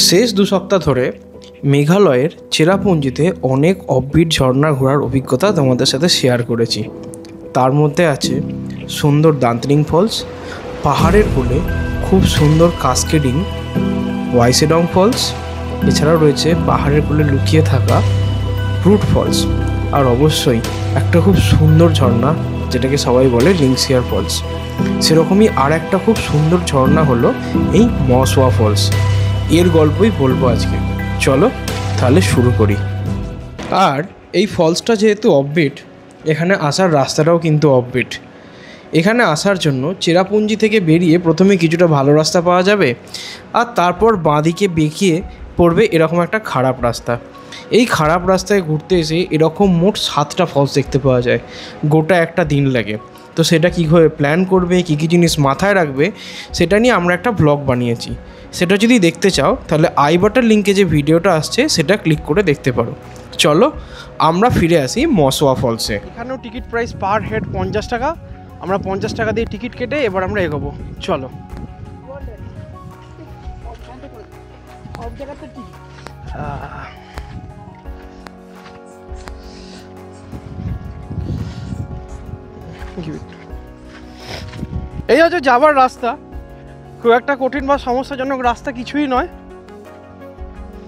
শেষ 2 সপ্তাহ ধরে মেঘালয়ের চেরাপুঞ্জিতে অনেক অফবিট ঝর্ণা ঘোরার অভিজ্ঞতা তোমাদের সাথে শেয়ার করেছি। তার মধ্যে আছে সুন্দর দান্তরিং ফলস, পাহাড়ের কোলে খুব সুন্দর কাস্কেডিং ওয়াইসেডং ফলস, এছাড়াও রয়েছে পাহাড়ের কোলে লুকিয়ে থাকা ব্রুট ফলস, আর অবশ্যই একটা খুব সুন্দর ঝর্ণা যেটাকে সবাই বলে লিংসিয়ার ফলস। সেরকমই আর একটা খুব সুন্দর ঝর্ণা হলো এই মসওয়া ফলস। এর গল্পই বলবো আজকে, চলো তাহলে শুরু করি। আর এই ফলসটা যেহেতু অফবিট, এখানে আসার রাস্তাটাও কিন্তু অফবিট। এখানে আসার জন্য চেরাপুঞ্জি থেকে বেরিয়ে প্রথমে কিছুটা ভালো রাস্তা পাওয়া যাবে, আর তারপর বাঁদিকে বেঁকিয়ে পড়বে এরকম একটা খারাপ রাস্তা। এই খারাপ রাস্তায় ঘুরতে এসে এরকম মোট 7টা ফলস দেখতে পাওয়া যায়। গোটা একটা দিন লাগে। তো সেটা কীভাবে প্ল্যান করবে, কী কী জিনিস মাথায় রাখবে, সেটা নিয়ে আমরা একটা ব্লগ বানিয়েছি। সেটা যদি দেখতে চাও তাহলে আই বাটন লিঙ্কে যে ভিডিওটা আসছে সেটা ক্লিক করে দেখতে পারো। চলো আমরা ফিরে আসি মসওয়া ফলসে। এখানেও টিকিট প্রাইস পার হেড 50 টাকা। আমরা 50 টাকা দিয়ে টিকিট কেটে এবার আমরা এগোবো। চলো। এই হচ্ছে যাবার রাস্তা। খুব একটা কঠিন বা সমস্যাজনক রাস্তা কিছুই নয়।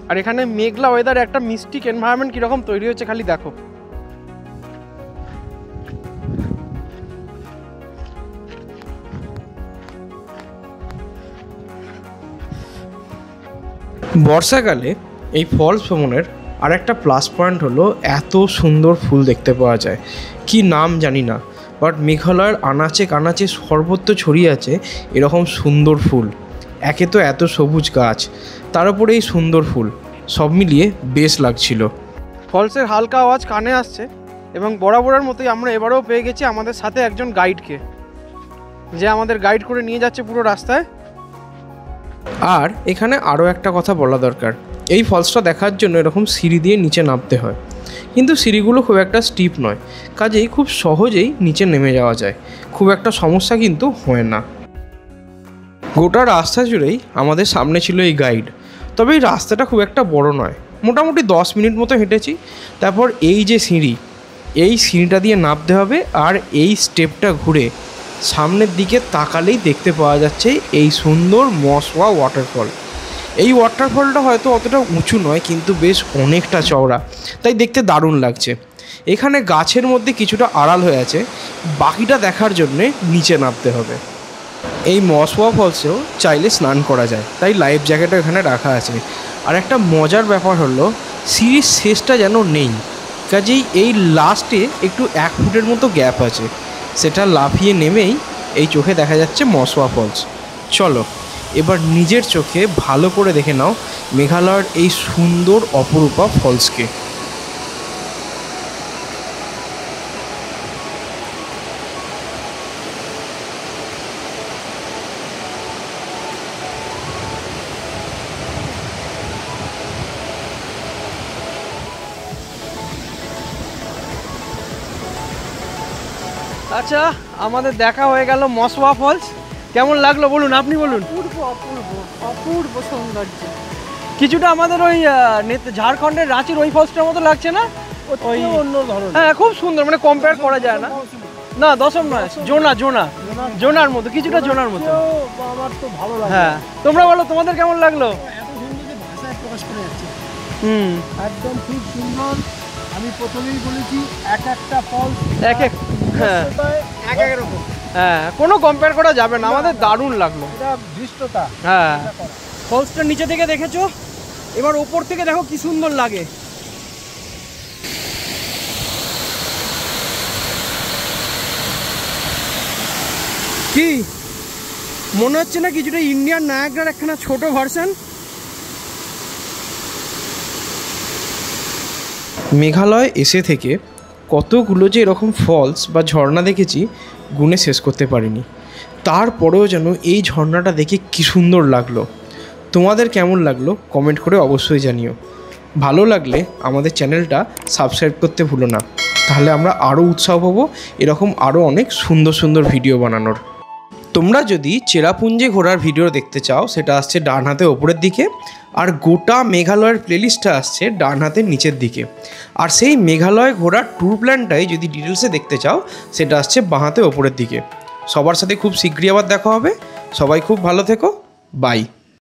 আর এখানে মেঘলা ওয়েদারে একটা মিস্টিক এনভায়রনমেন্ট কীরকম তৈরি হচ্ছে খালি দেখো। বর্ষাকালে এই ফলস ভ্রমণের আর একটা প্লাস পয়েন্ট হলো এত সুন্দর ফুল দেখতে পাওয়া যায়। কি নাম জানি না, বাট মেঘালয়ের আনাচে কানাচে সর্বত্র ছড়িয়ে আছে এরকম সুন্দর ফুল। একে তো এত সবুজ গাছ, তার উপরে এই সুন্দর ফুল, সব মিলিয়ে বেশ লাগছিল। ফলসের হালকা আওয়াজ কানে আসছে এবং বরাবরের মতোই আমরা এবারেও পেয়ে গেছি আমাদের সাথে একজন গাইডকে, যে আমাদের গাইড করে নিয়ে যাচ্ছে পুরো রাস্তায়। আর এখানে আরও একটা কথা বলা দরকার, এই ফলসটা দেখার জন্য এরকম সিঁড়ি দিয়ে নিচে নামতে হয়, কিন্তু সিঁড়িগুলো খুব একটা স্টিপ নয়, কাজেই খুব সহজেই নিচে নেমে যাওয়া যায়। খুব একটা সমস্যা কিন্তু হয় না। গোটা রাস্তা জুড়েই আমাদের সামনে ছিল এই গাইড। তবে এই রাস্তাটা খুব একটা বড় নয়, মোটামুটি 10 মিনিট মতো হেঁটেছি। তারপর এই যে সিঁড়ি, এই সিঁড়িটা দিয়ে নামতে হবে, আর এই স্টেপটা ঘুরে সামনের দিকে তাকালেই দেখতে পাওয়া যাচ্ছে এই সুন্দর মসওয়া ওয়াটারফল। এই ওয়াটারফলটা হয়তো অতটা উঁচু নয়, কিন্তু বেশ অনেকটা চওড়া, তাই দেখতে দারুণ লাগছে। এখানে গাছের মধ্যে কিছুটা আড়াল হয়ে আছে, বাকিটা দেখার জন্যে নিচে নামতে হবে। এই মসওয়া ফলসেও চাইলে স্নান করা যায়, তাই লাইফ জ্যাকেটও এখানে রাখা আছে। আর একটা মজার ব্যাপার হলো সিঁড়ির শেষটা যেন নেই, কাজেই এই লাস্টে একটু 1 ফুটের মতো গ্যাপ আছে। সেটা লাফিয়ে নেমেই এই চোখে দেখা যাচ্ছে মসওয়া ফলস। চলো এবার নিজের চোখে ভালো করে দেখে নাও মেঘালয়ের এই সুন্দর অপরূপা ফলসকে। আচ্ছা, আমাদের দেখা হয়ে গেল মসওয়া ফলস। কেমন লাগলো বলুন, আপনি বলুন। অপূর্ব অপূর্ব অপূর্ব সৌন্দর্য। কিছুটা আমাদের ওই ঝাড়খণ্ডের রাঁচির ওই ফলসটার মতো লাগছে না? ওই অন্য ধরনের। হ্যাঁ, খুব সুন্দর, মানে কম্পেয়ার করা যায় না। না, দশম নয়, জোনার মতো, কিছুটা জোনার মতো। আমার তো ভালো লাগে। হ্যাঁ, তোমরা বলো তোমাদের কেমন লাগলো? এত সুন্দর যে ভাষায় প্রকাশ করে যাচ্ছে। একদম খুব সুন্দর। আমি প্রথমেই বলেছি একটা ফলস এক রকম। হ্যাঁ, কোনো কম্পেয়ার করা যাবে না। আমাদের দারুণ লাগলো। এটা দৃষ্টতা। হ্যাঁ, ফলসটা নিচে থেকে দেখেছো, এবার ওপর থেকে দেখো কি সুন্দর লাগে। কি মনে হচ্ছে না কিছুটা ইন্ডিয়ান নায়াগ্রার একখানা ছোট ভার্সন? মেঘালয় এসে থেকে কতগুলো যে এরকম ফলস বা ঝর্ণা দেখেছি গুণে শেষ করতে পারিনি। তারপরেও যেন এই ঝর্ণাটা দেখে কি সুন্দর লাগলো। তোমাদের কেমন লাগলো কমেন্ট করে অবশ্যই জানিও। ভালো লাগলে আমাদের চ্যানেলটা সাবস্ক্রাইব করতে ভুলো না, তাহলে আমরা আরও উৎসাহ পাবো এরকম আরও অনেক সুন্দর সুন্দর ভিডিও বানানোর। তোমরা যদি চেরাপুঞ্জি ঘোরার ভিডিও দেখতে চাও সেটা আসছে ডান হাতে ওপরের দিকে, আর গোটা মেঘালয়ের প্লেলিস্টটা আসছে ডান হাতের নিচের দিকে। আর সেই মেঘালয় ঘোরার ট্যুর প্ল্যানটাই যদি ডিটেলসে দেখতে চাও সেটা আসছে বাঁ হাতে ওপরের দিকে। সবার সাথে খুব শীঘ্রই আবার দেখা হবে। সবাই খুব ভালো থেকো, বাই।